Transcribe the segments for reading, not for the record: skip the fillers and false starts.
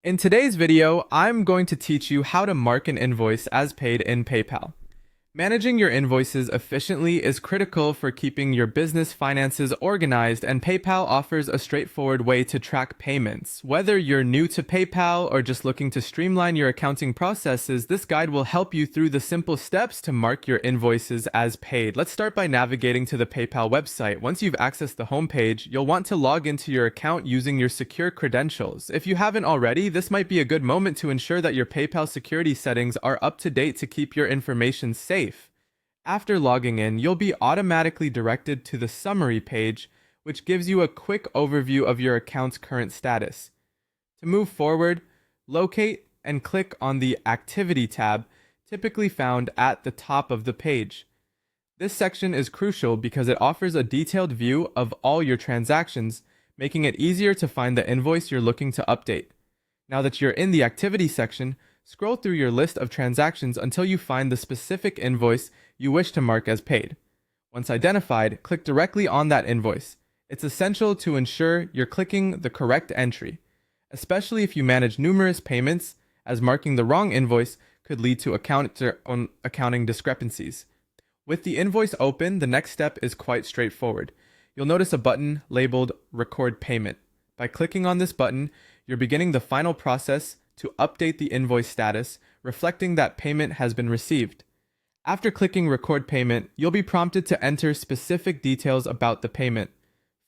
In today's video, I'm going to teach you how to mark an invoice as paid in PayPal. Managing your invoices efficiently is critical for keeping your business finances organized, and PayPal offers a straightforward way to track payments. Whether you're new to PayPal or just looking to streamline your accounting processes, this guide will help you through the simple steps to mark your invoices as paid. Let's start by navigating to the PayPal website. Once you've accessed the homepage, you'll want to log into your account using your secure credentials. If you haven't already, this might be a good moment to ensure that your PayPal security settings are up to date to keep your information safe. After logging in, you'll be automatically directed to the summary page, which gives you a quick overview of your account's current status. To move forward, locate and click on the Activity tab, typically found at the top of the page. This section is crucial because it offers a detailed view of all your transactions, making it easier to find the invoice you're looking to update. Now that you're in the Activity section, scroll through your list of transactions until you find the specific invoice you wish to mark as paid. Once identified, click directly on that invoice. It's essential to ensure you're clicking the correct entry, especially if you manage numerous payments, as marking the wrong invoice could lead to accounting discrepancies. With the invoice open, the next step is quite straightforward. You'll notice a button labeled Record Payment. By clicking on this button, you're beginning the final process to update the invoice status, reflecting that payment has been received. After clicking Record Payment, you'll be prompted to enter specific details about the payment.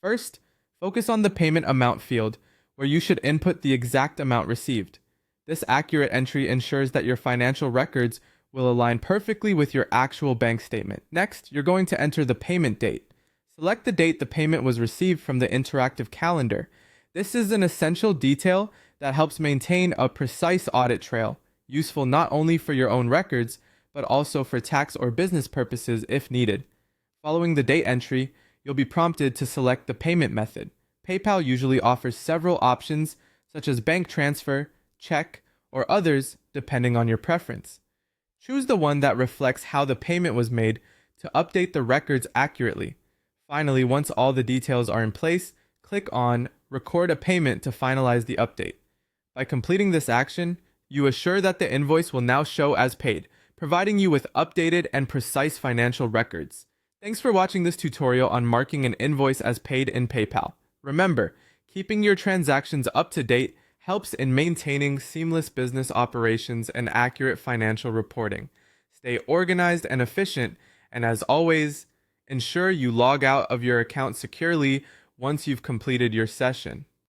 First, focus on the payment amount field, where you should input the exact amount received. This accurate entry ensures that your financial records will align perfectly with your actual bank statement. Next, you're going to enter the payment date. Select the date the payment was received from the interactive calendar. This is an essential detail that helps maintain a precise audit trail, useful not only for your own records, but also for tax or business purposes if needed. Following the date entry, you'll be prompted to select the payment method. PayPal usually offers several options, such as bank transfer, check, or others, depending on your preference. Choose the one that reflects how the payment was made to update the records accurately. Finally, once all the details are in place, click on Record a Payment to finalize the update. By completing this action, you assure that the invoice will now show as paid, providing you with updated and precise financial records. Thanks for watching this tutorial on marking an invoice as paid in PayPal. Remember, keeping your transactions up to date helps in maintaining seamless business operations and accurate financial reporting. Stay organized and efficient, and as always, ensure you log out of your account securely once you've completed your session.